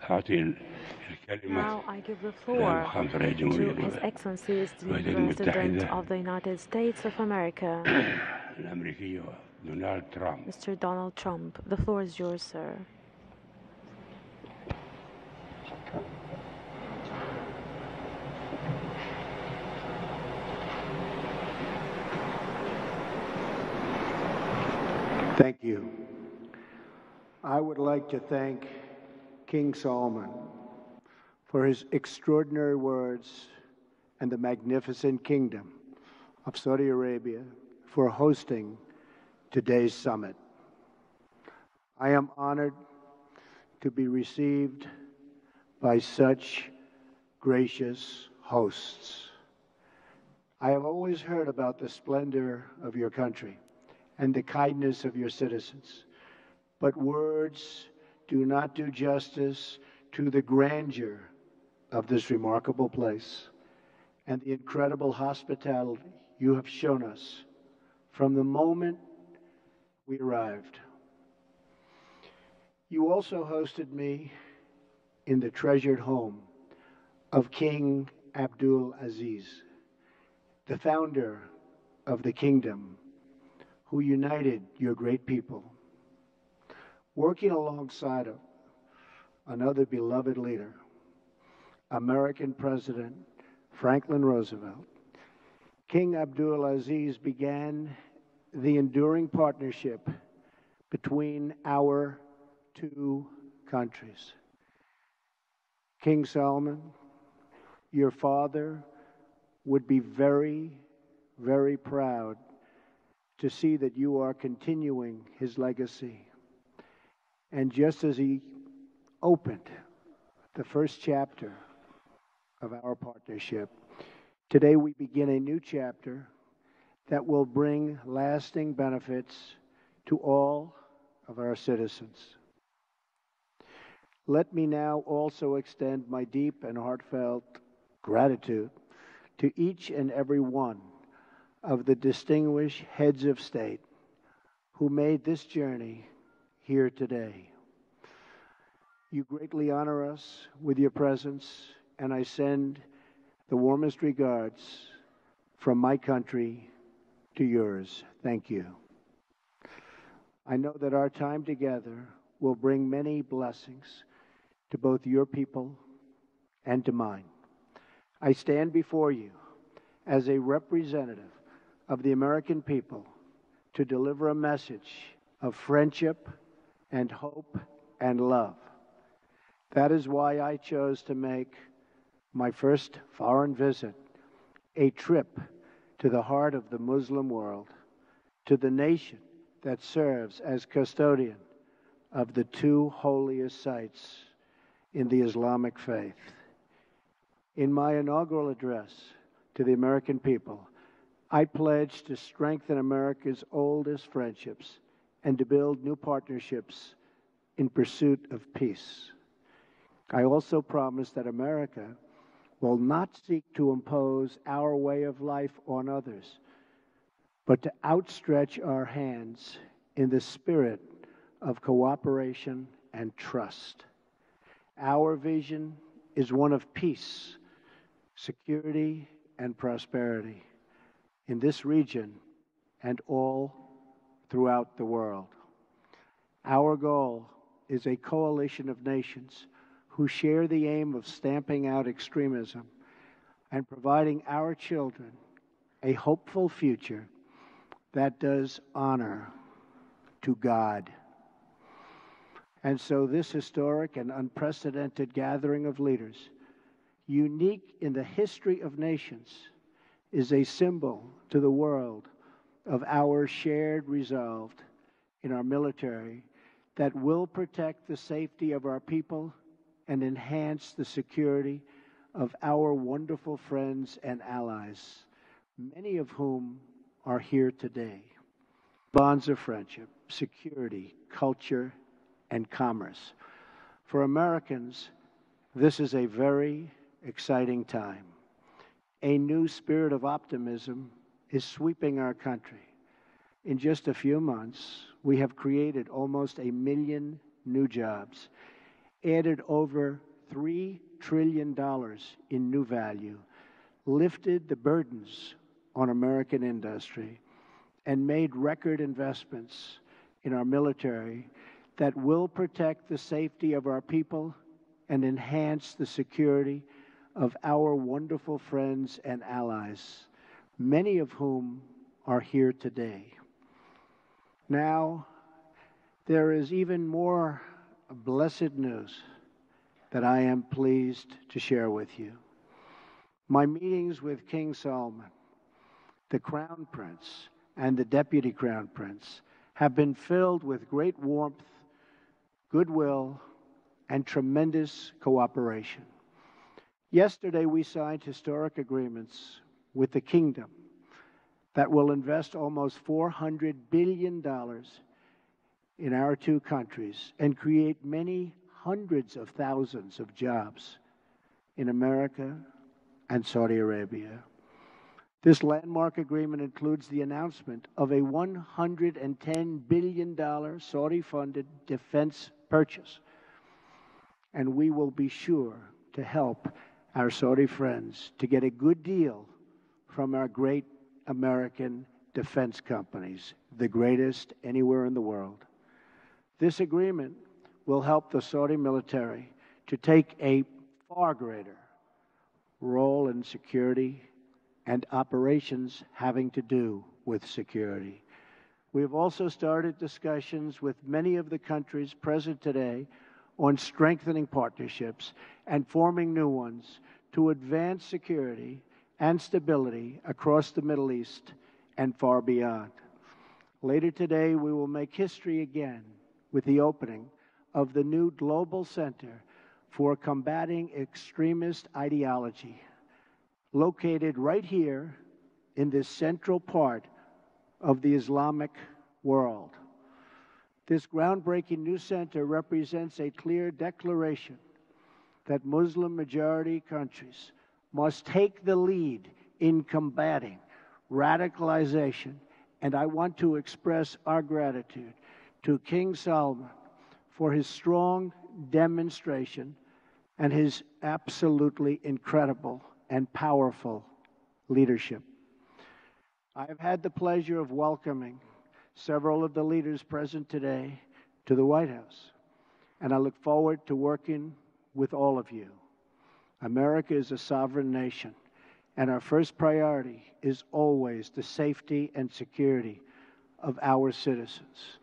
أعطي الكلمة Now I give the floor لمحافظ رئيس جمهورية to His Excellency the الولايات President المتحدة of the United States of America, الأمريكية دونالد ترامب. Mr. Donald Trump. The floor is yours, sir. Thank you. I would like to thank King Solomon for his extraordinary words and the magnificent kingdom of Saudi Arabia for hosting today's summit. I am honored to be received by such gracious hosts. I have always heard about the splendor of your country and the kindness of your citizens, but words do not do justice to the grandeur of this remarkable place and the incredible hospitality you have shown us from the moment we arrived. You also hosted me in the treasured home of King Abdul Aziz, the founder of the kingdom who united your great people, working alongside of another beloved leader, American President Franklin Roosevelt. King Abdul Aziz began the enduring partnership between our two countries. King Solomon, your father would be very, very proud to see that you are continuing his legacy. And just as he opened the first chapter of our partnership, today we begin a new chapter that will bring lasting benefits to all of our citizens. Let me now also extend my deep and heartfelt gratitude to each and every one of the distinguished heads of state who made this journey here today. You greatly honor us with your presence, and I send the warmest regards from my country to yours. Thank you. I know that our time together will bring many blessings to both your people and to mine. I stand before you as a representative of the American people to deliver a message of friendship and hope and love. That is why I chose to make my first foreign visit a trip to the heart of the Muslim world, to the nation that serves as custodian of the two holiest sites in the Islamic faith. In my inaugural address to the American people, I pledge to strengthen America's oldest friendships and to build new partnerships in pursuit of peace. I also promise that America will not seek to impose our way of life on others, but to outstretch our hands in the spirit of cooperation and trust. Our vision is one of peace, security, and prosperity in this region and all throughout the world. Our goal is a coalition of nations who share the aim of stamping out extremism and providing our children a hopeful future that does honor to God. And so this historic and unprecedented gathering of leaders, unique in the history of nations, is a symbol to the world of our shared resolve in our military that will protect the safety of our people and enhance the security of our wonderful friends and allies, many of whom are here today. Bonds of friendship, security, culture, and commerce. For Americans, this is a very exciting time. A new spirit of optimism is sweeping our country. In just a few months, we have created almost 1 million new jobs, added over $3 trillion in new value, lifted the burdens on American industry, and made record investments in our military that will protect the safety of our people and enhance the security of our wonderful friends and allies, many of whom are here today. Now, there is even more blessed news that I am pleased to share with you. My meetings with King Solomon, the Crown Prince, and the Deputy Crown Prince have been filled with great warmth, goodwill, and tremendous cooperation. Yesterday, we signed historic agreements with the Kingdom that will invest almost $400 billion in our two countries and create many hundreds of thousands of jobs in America and Saudi Arabia. This landmark agreement includes the announcement of a $110 billion Saudi-funded defense purchase, and we will be sure to help our Saudi friends to get a good deal from our great American defense companies, the greatest anywhere in the world. This agreement will help the Saudi military to take a far greater role in security and operations having to do with security. We have also started discussions with many of the countries present today on strengthening partnerships and forming new ones to advance security and stability across the Middle East and far beyond. Later today, we will make history again with the opening of the new Global Center for Combating Extremist Ideology, located right here in this central part of the Islamic world. This groundbreaking new center represents a clear declaration that Muslim-majority countries must take the lead in combating radicalization, and I want to express our gratitude to King Salman for his strong demonstration and his absolutely incredible and powerful leadership. I have had the pleasure of welcoming several of the leaders present today to the White House, and I look forward to working with all of you. America is a sovereign nation, and our first priority is always the safety and security of our citizens.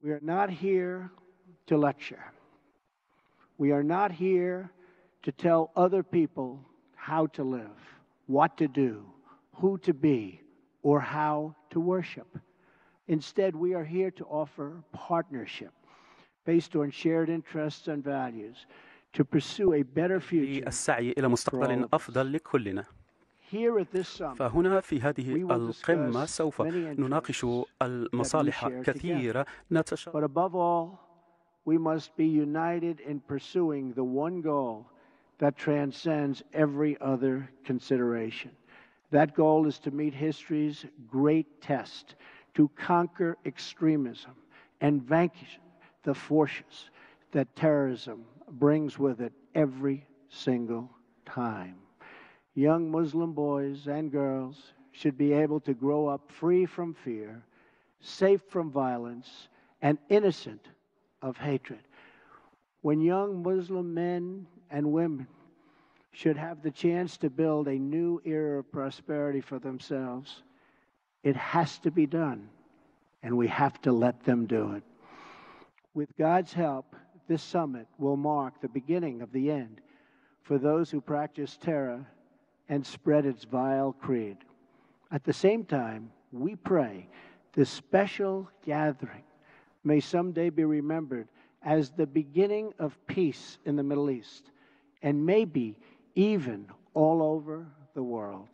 We are not here to lecture. We are not here to tell other people how to live, what to do, who to be, or how to worship. Instead, we are here to offer partnership based on shared interests and values to pursue a better future للسعي إلى مستقبل أفضل لكلنا. Here at this summit. فهنا في هذه القمة سوف نناقش المصالح كثيرة But above all, we must be united in pursuing the one goal that transcends every other consideration. That goal is to meet history's great test, to conquer extremism and vanquish the forces that terrorism brings with it every single time. Young Muslim boys and girls should be able to grow up free from fear, safe from violence, and innocent of hatred. When young Muslim men and women should have the chance to build a new era of prosperity for themselves, it has to be done, and we have to let them do it. With God's help, this summit will mark the beginning of the end for those who practice terror and spread its vile creed. At the same time, we pray this special gathering may someday be remembered as the beginning of peace in the Middle East, and maybe even all over the world.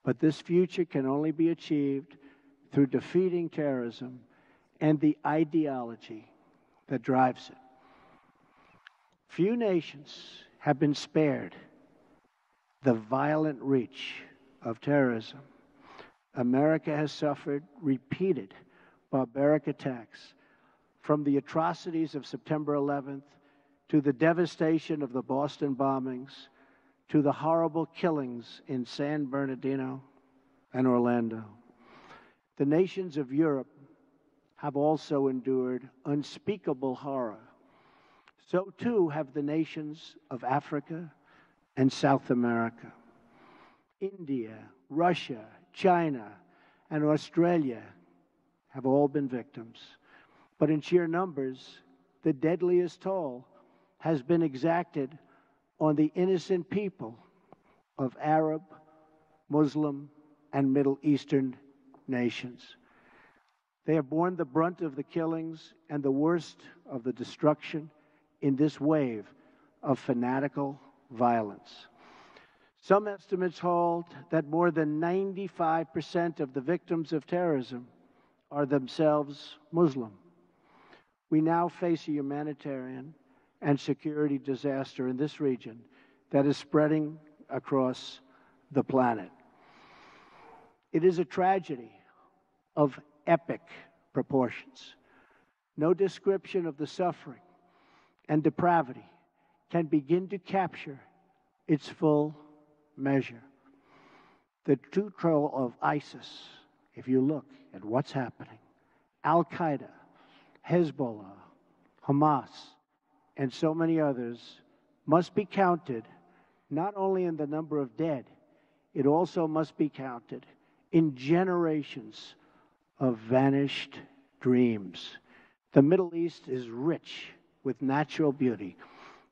But this future can only be achieved through defeating terrorism and the ideology that drives it. Few nations have been spared the violent reach of terrorism. America has suffered repeated barbaric attacks, from the atrocities of September 11th to the devastation of the Boston bombings, to the horrible killings in San Bernardino and Orlando. The nations of Europe have also endured unspeakable horror. So too have the nations of Africa and South America. India, Russia, China, and Australia have all been victims. But in sheer numbers, the deadliest toll has been exacted on the innocent people of Arab, Muslim, and Middle Eastern nations. They have borne the brunt of the killings and the worst of the destruction in this wave of fanatical violence. Some estimates hold that more than 95% of the victims of terrorism are themselves Muslim. We now face a humanitarian and security disaster in this region that is spreading across the planet. It is a tragedy of epic proportions. No description of the suffering and depravity can begin to capture its full measure. The true control of ISIS, if you look at what's happening, Al-Qaeda, Hezbollah, Hamas, and so many others, must be counted not only in the number of dead, it also must be counted in generations of vanished dreams. The Middle East is rich with natural beauty,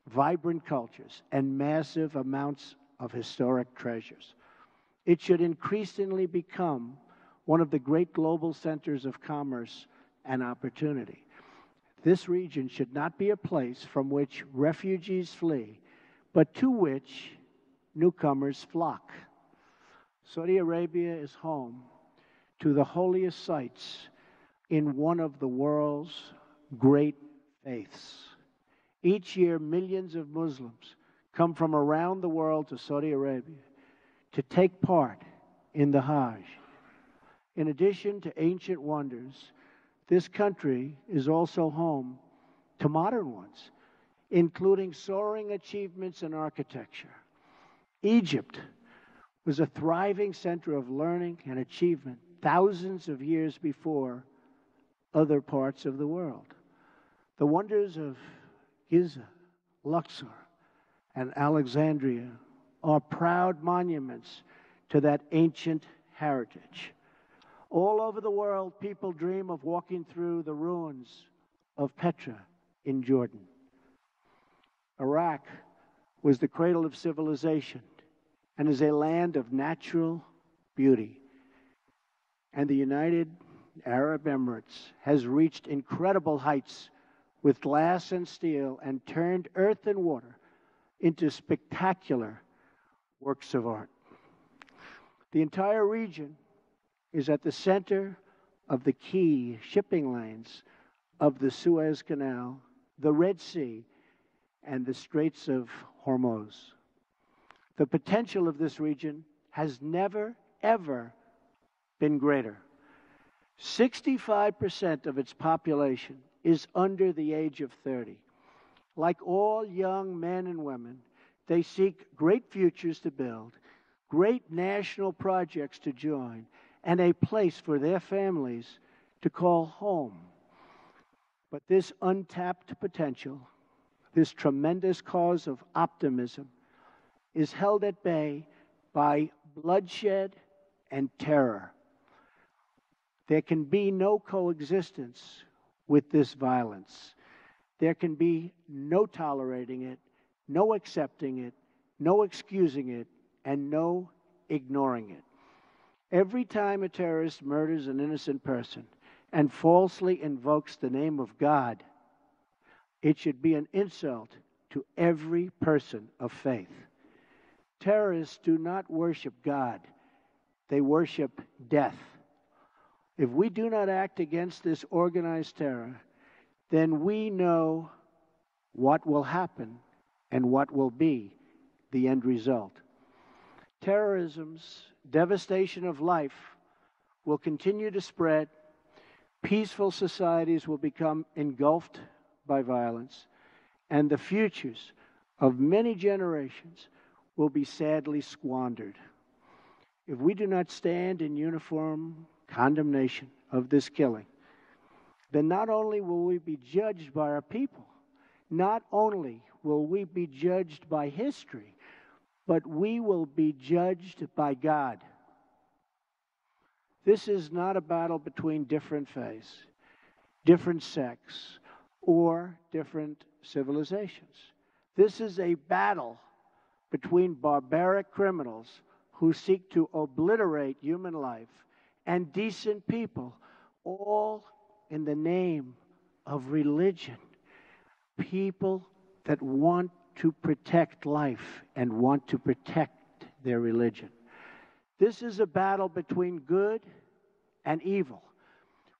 vibrant cultures, and massive amounts of historic treasures. It should increasingly become one of the great global centers of commerce and opportunity. This region should not be a place from which refugees flee, but to which newcomers flock. Saudi Arabia is home to the holiest sites in one of the world's great faiths. Each year, millions of Muslims come from around the world to Saudi Arabia to take part in the Hajj. In addition to ancient wonders, this country is also home to modern ones, including soaring achievements in architecture. Egypt was a thriving center of learning and achievement thousands of years before other parts of the world. The wonders of Giza, Luxor, and Alexandria are proud monuments to that ancient heritage. All over the world, people dream of walking through the ruins of Petra in Jordan. Iraq was the cradle of civilization and is a land of natural beauty. And the United Arab Emirates has reached incredible heights with glass and steel and turned earth and water into spectacular works of art. The entire region is at the center of the key shipping lanes of the Suez Canal, the Red Sea, and the Straits of Hormuz. The potential of this region has never, ever been greater. 65% of its population is under the age of 30. Like all young men and women, they seek great futures to build, great national projects to join, and a place for their families to call home. But this untapped potential, this tremendous cause of optimism, is held at bay by bloodshed and terror. There can be no coexistence with this violence. There can be no tolerating it, no accepting it, no excusing it, and no ignoring it. Every time a terrorist murders an innocent person and falsely invokes the name of God, it should be an insult to every person of faith. Terrorists do not worship God. They worship death. If we do not act against this organized terror, then we know what will happen and what will be the end result. Terrorism's devastation of life will continue to spread. Peaceful societies will become engulfed by violence, and the futures of many generations will be sadly squandered. If we do not stand in uniform condemnation of this killing, then not only will we be judged by our people, not only will we be judged by history, but we will be judged by God. This is not a battle between different faiths, different sects, or different civilizations. This is a battle between barbaric criminals who seek to obliterate human life and decent people, all in the name of religion. People that want to protect life and want to protect their religion. This is a battle between good and evil.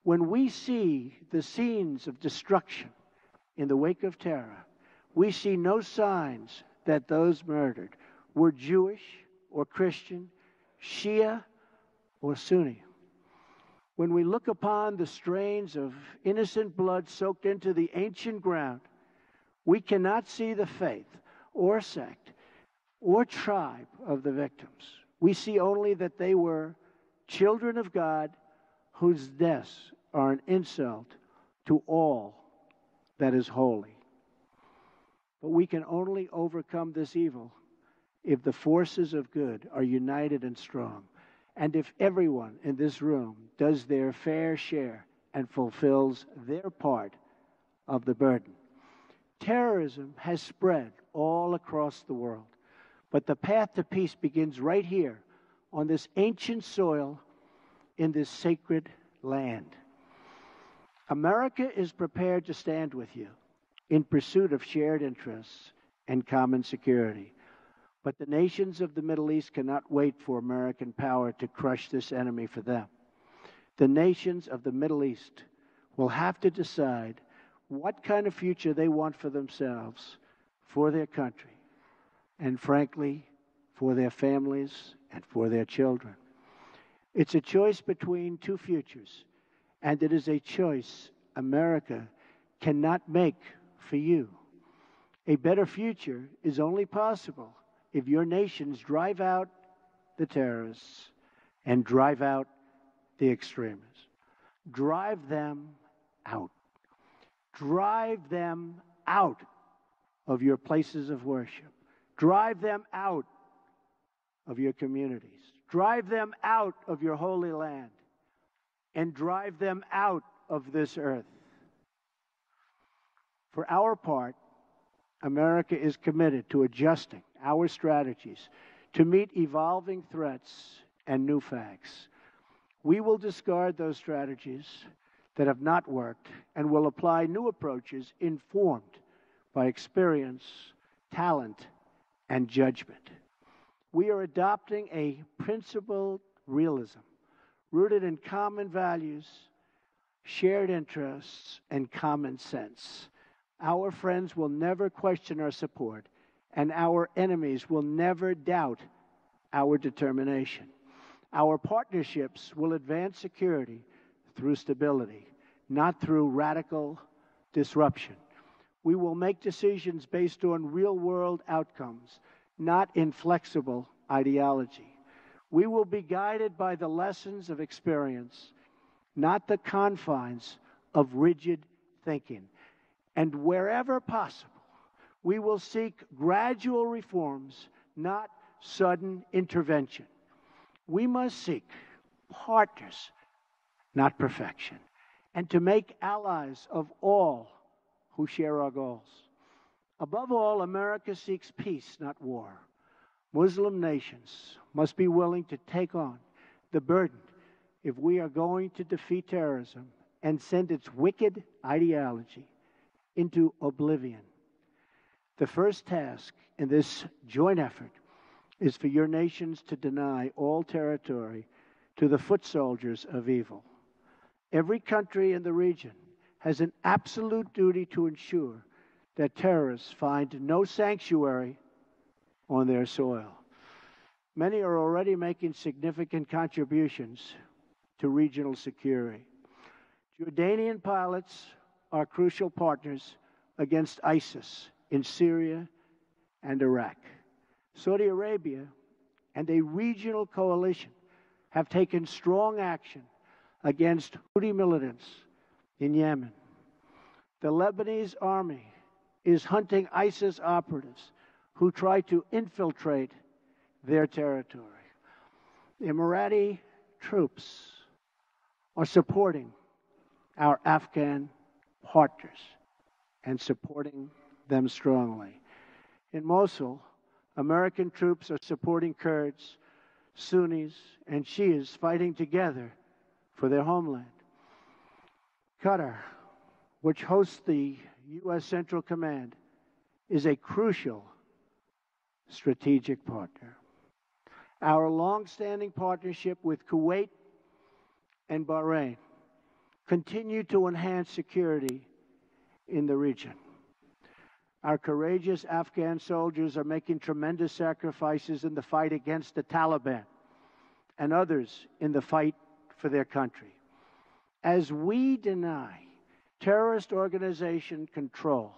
When we see the scenes of destruction in the wake of terror, we see no signs that those murdered were Jewish or Christian, Shia or Sunni. When we look upon the strains of innocent blood soaked into the ancient ground, we cannot see the faith or sect or tribe of the victims. We see only that they were children of God whose deaths are an insult to all that is holy. But we can only overcome this evil if the forces of good are united and strong, and if everyone in this room does their fair share and fulfills their part of the burden. Terrorism has spread all across the world, but the path to peace begins right here on this ancient soil in this sacred land. America is prepared to stand with you in pursuit of shared interests and common security. But the nations of the Middle East cannot wait for American power to crush this enemy for them. The nations of the Middle East will have to decide what kind of future they want for themselves, for their country, and frankly, for their families and for their children. It's a choice between two futures, and it is a choice America cannot make for you. A better future is only possible if your nations drive out the terrorists and drive out the extremists. Drive them out. Drive them out of your places of worship. Drive them out of your communities. Drive them out of your holy land. And drive them out of this earth. For our part, America is committed to adjusting our strategies to meet evolving threats and new facts. We will discard those strategies that have not worked and will apply new approaches informed by experience, talent, and judgment. We are adopting a principled realism rooted in common values, shared interests, and common sense. Our friends will never question our support, and our enemies will never doubt our determination. Our partnerships will advance security through stability, not through radical disruption. We will make decisions based on real-world outcomes, not inflexible ideology. We will be guided by the lessons of experience, not the confines of rigid thinking. And wherever possible, we will seek gradual reforms, not sudden intervention. We must seek partners, not perfection, and to make allies of all who share our goals. Above all, America seeks peace, not war. Muslim nations must be willing to take on the burden if we are going to defeat terrorism and send its wicked ideology into oblivion. The first task in this joint effort is for your nations to deny all territory to the foot soldiers of evil. Every country in the region has an absolute duty to ensure that terrorists find no sanctuary on their soil. Many are already making significant contributions to regional security. Jordanian pilots are crucial partners against ISIS in Syria and Iraq. Saudi Arabia and a regional coalition have taken strong action against Houthi militants in Yemen. The Lebanese army is hunting ISIS operatives who try to infiltrate their territory. The Emirati troops are supporting our Afghan partners and supporting them strongly. In Mosul, American troops are supporting Kurds, Sunnis, and Shias fighting together for their homeland. Qatar, which hosts the U.S. Central Command, is a crucial strategic partner. Our long-standing partnership with Kuwait and Bahrain continue to enhance security in the region. Our courageous Afghan soldiers are making tremendous sacrifices in the fight against the Taliban and others in the fight for their country. As we deny terrorist organization control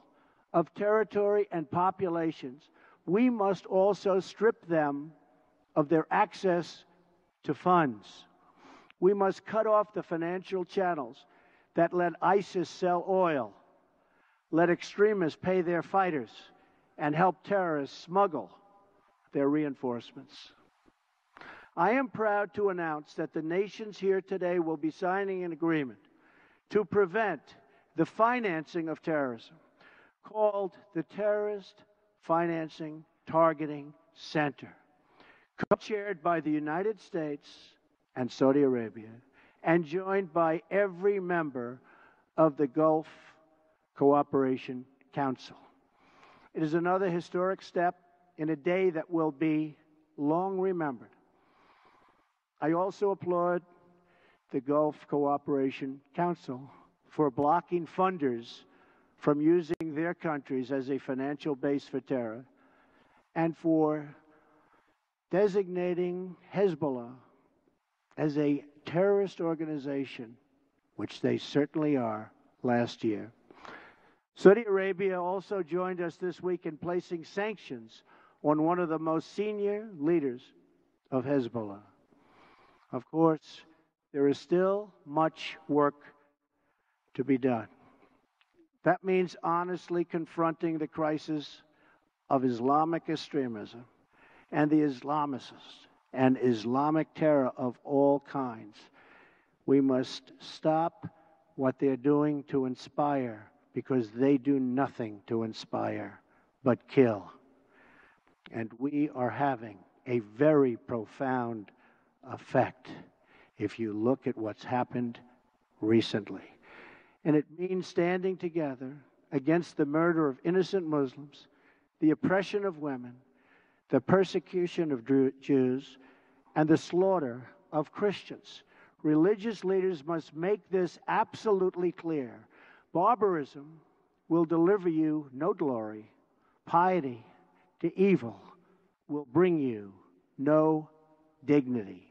of territory and populations, we must also strip them of their access to funds. We must cut off the financial channels that let ISIS sell oil, let extremists pay their fighters, and help terrorists smuggle their reinforcements. I am proud to announce that the nations here today will be signing an agreement to prevent the financing of terrorism, called the Terrorist Financing Targeting Center, co-chaired by the United States and Saudi Arabia, and joined by every member of the Gulf Cooperation Council. It is another historic step in a day that will be long remembered. I also applaud the Gulf Cooperation Council for blocking funders from using their countries as a financial base for terror, and for designating Hezbollah as a terrorist organization, which they certainly are, last year. Saudi Arabia also joined us this week in placing sanctions on one of the most senior leaders of Hezbollah. Of course, there is still much work to be done. That means honestly confronting the crisis of Islamic extremism and the Islamicists and Islamic terror of all kinds. We must stop what they're doing to inspire, because they do nothing to inspire but kill. And we are having a very profound effect if you look at what's happened recently. And it means standing together against the murder of innocent Muslims, the oppression of women, the persecution of Jews, and the slaughter of Christians. Religious leaders must make this absolutely clear. Barbarism will deliver you no glory. Piety to evil will bring you no dignity.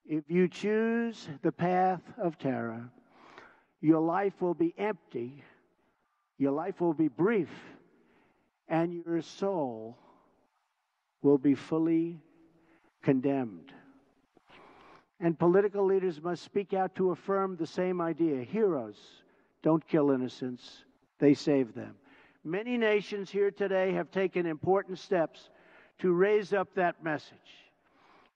If you choose the path of terror, your life will be empty, your life will be brief, and your soul will be fully condemned. And political leaders must speak out to affirm the same idea. Heroes don't kill innocents, they save them. Many nations here today have taken important steps to raise up that message.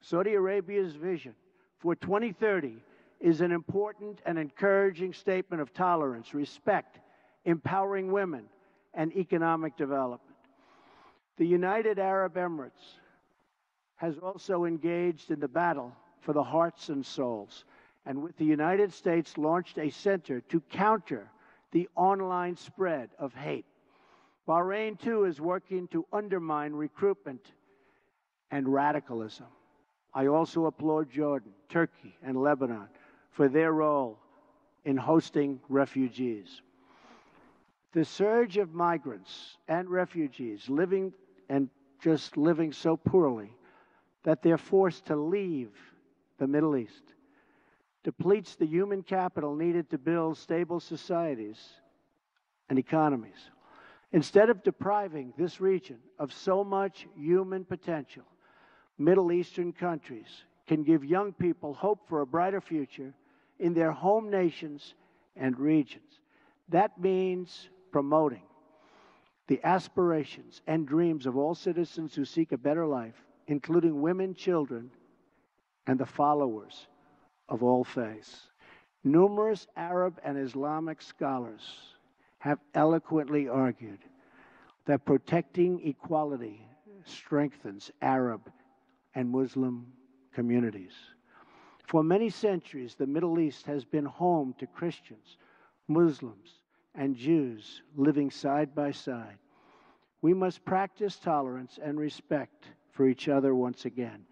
Saudi Arabia's vision for 2030 is an important and encouraging statement of tolerance, respect, empowering women, and economic development. The United Arab Emirates has also engaged in the battle for the hearts and souls, and with the United States launched a center to counter the online spread of hate. Bahrain, too, is working to undermine recruitment and radicalism. I also applaud Jordan, Turkey, and Lebanon for their role in hosting refugees. The surge of migrants and refugees living so poorly that they're forced to leave the Middle East depletes the human capital needed to build stable societies and economies. Instead of depriving this region of so much human potential, Middle Eastern countries can give young people hope for a brighter future in their home nations and regions. That means promoting the aspirations and dreams of all citizens who seek a better life, including women, children, and the followers of all faiths. Numerous Arab and Islamic scholars have eloquently argued that protecting equality strengthens Arab and Muslim communities. For many centuries, the Middle East has been home to Christians, Muslims, and Jews living side by side. We must practice tolerance and respect for each other once again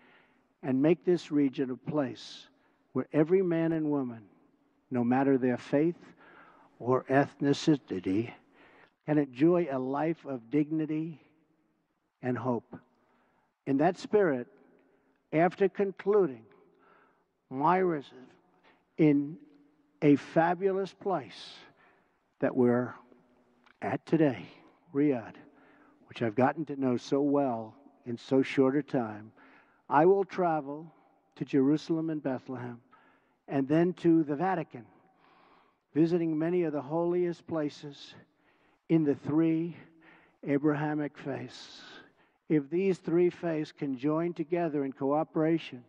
and make this region a place where every man and woman, no matter their faith or ethnicity, can enjoy a life of dignity and hope. In that spirit, after concluding my visit in a fabulous place that we're at today, Riyadh, which I've gotten to know so well in so short a time, I will travel to Jerusalem and Bethlehem and then to the Vatican, visiting many of the holiest places in the three Abrahamic faiths. If these three faiths can join together in cooperation,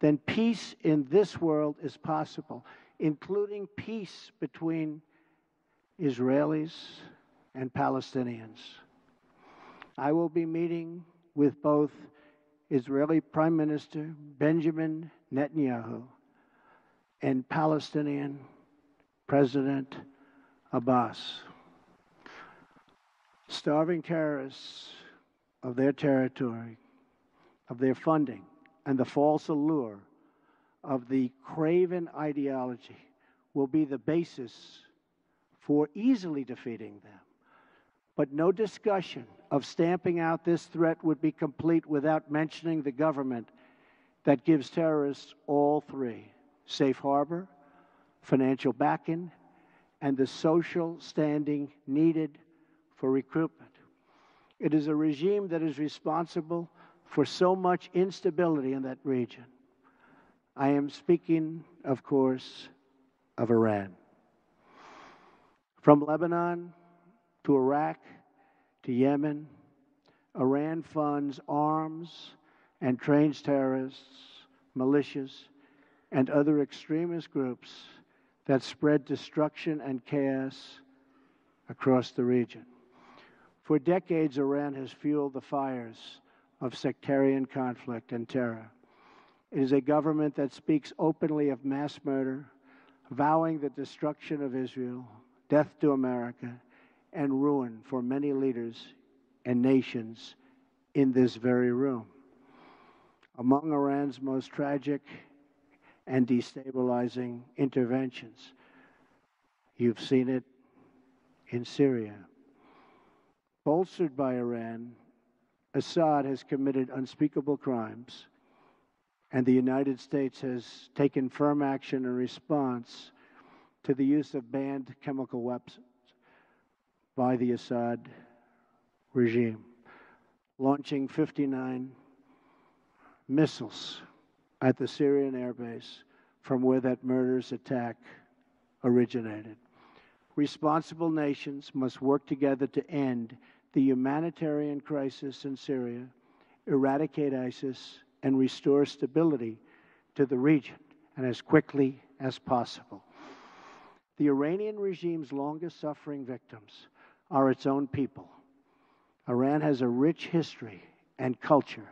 then peace in this world is possible, including peace between Israelis and Palestinians. I will be meeting with both Israeli Prime Minister Benjamin Netanyahu and Palestinian President Abbas. Starving terrorists of their territory, of their funding, and the false allure of the craven ideology will be the basis for easily defeating them. But no discussion of stamping out this threat would be complete without mentioning the government that gives terrorists all three: safe harbor, financial backing, and the social standing needed for recruitment. It is a regime that is responsible for so much instability in that region. I am speaking, of course, of Iran. From Lebanon to Iraq to Yemen, Iran funds arms and trains terrorists, militias, and other extremist groups that spread destruction and chaos across the region. For decades, Iran has fueled the fires of sectarian conflict and terror. It is a government that speaks openly of mass murder, vowing the destruction of Israel, death to America, and ruin for many leaders and nations in this very room. Among Iran's most tragic and destabilizing interventions, you've seen it in Syria. Bolstered by Iran, Assad has committed unspeakable crimes, and the United States has taken firm action in response to the use of banned chemical weapons by the Assad regime, launching 59 missiles at the Syrian airbase from where that murderous attack originated. Responsible nations must work together to end the humanitarian crisis in Syria, eradicate ISIS, and restore stability to the region, and as quickly as possible. The Iranian regime's longest suffering victims are its own people. Iran has a rich history and culture,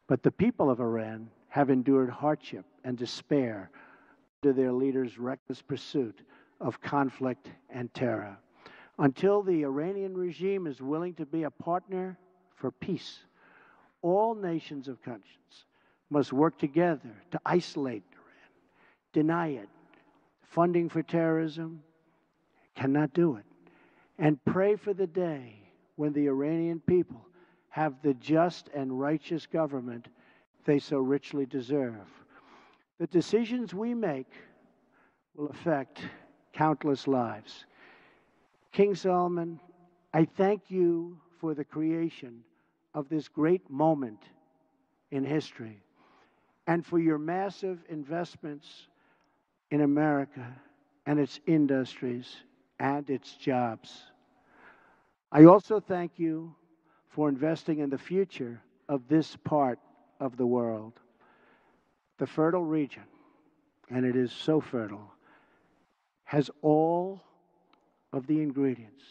but the people of Iran have endured hardship and despair under their leaders' reckless pursuit of conflict and terror. Until the Iranian regime is willing to be a partner for peace, all nations of conscience must work together to isolate Iran, deny it, funding for terrorism, cannot do it, and pray for the day when the Iranian people have the just and righteous government they so richly deserve. The decisions we make will affect countless lives. King Solomon I thank you for the creation of this great moment in history and for your massive investments in America and its industries and its jobs. I also thank you for investing in the future of this part of the world. The fertile region, and it is so fertile, has all of the ingredients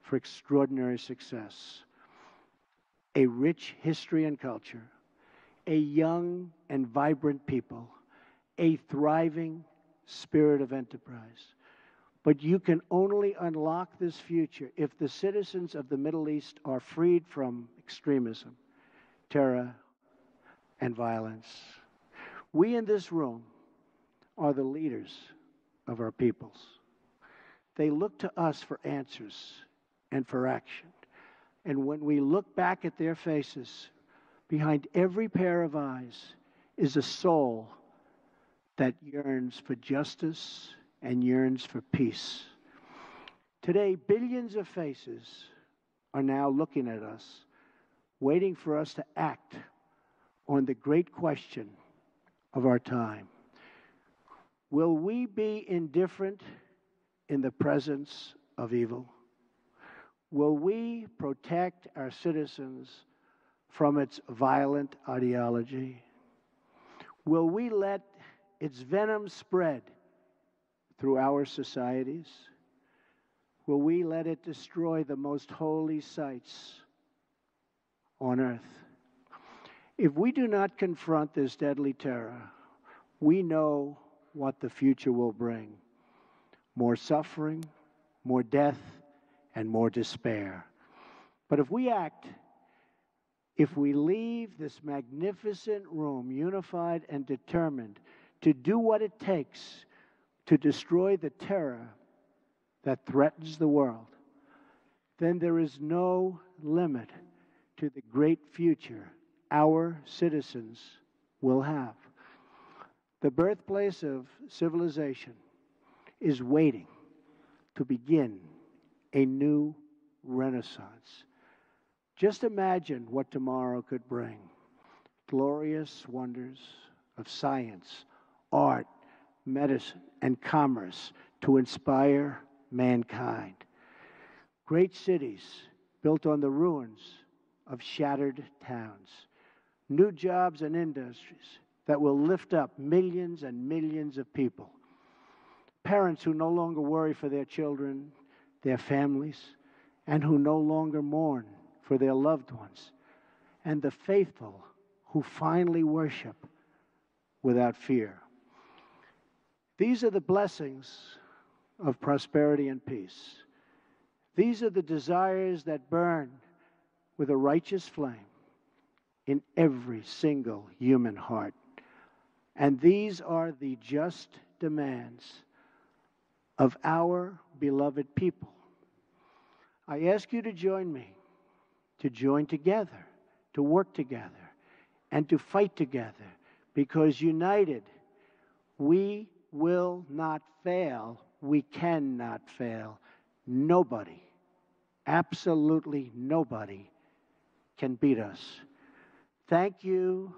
for extraordinary success. A rich history and culture, a young and vibrant people, a thriving spirit of enterprise. But you can only unlock this future if the citizens of the Middle East are freed from extremism, terror, and violence. We in this room are the leaders of our peoples. They look to us for answers and for action. And when we look back at their faces, behind every pair of eyes is a soul that yearns for justice and yearns for peace. Today, billions of faces are now looking at us, waiting for us to act on the great question of our time. Will we be indifferent in the presence of evil? Will we protect our citizens from its violent ideology? Will we let its venom spread through our societies? Will we let it destroy the most holy sites on earth? If we do not confront this deadly terror, we know what the future will bring: more suffering, more death, and more despair. But if we act, if we leave this magnificent room unified and determined to do what it takes to destroy the terror that threatens the world, then there is no limit to the great future our citizens will have. The birthplace of civilization is waiting to begin a new renaissance. Just imagine what tomorrow could bring. Glorious wonders of science, art, medicine, and commerce to inspire mankind. Great cities built on the ruins of shattered towns. New jobs and industries that will lift up millions and millions of people. Parents who no longer worry for their children, their families, and who no longer mourn for their loved ones. And the faithful who finally worship without fear. These are the blessings of prosperity and peace. These are the desires that burn with a righteous flame in every single human heart. And these are the just demands of our beloved people. I ask you to join me, to join together, to work together, and to fight together, because united, we will not fail. We cannot fail. Nobody, absolutely nobody, can beat us. Thank you.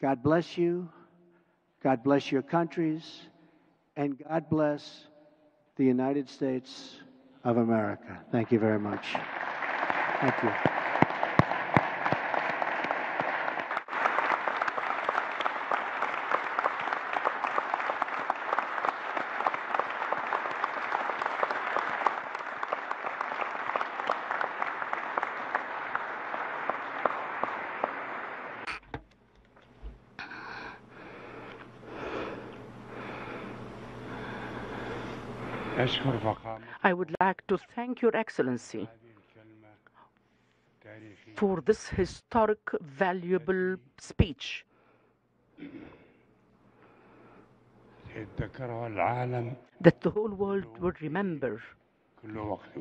God bless you. God bless your countries. And God bless the United States of America. Thank you very much. Thank you. أشكر فخامة I would like to thank Your Excellency هذه الكلمة التاريخية for this historic, valuable speech يتذكرها العالم that the whole world would remember كل وقت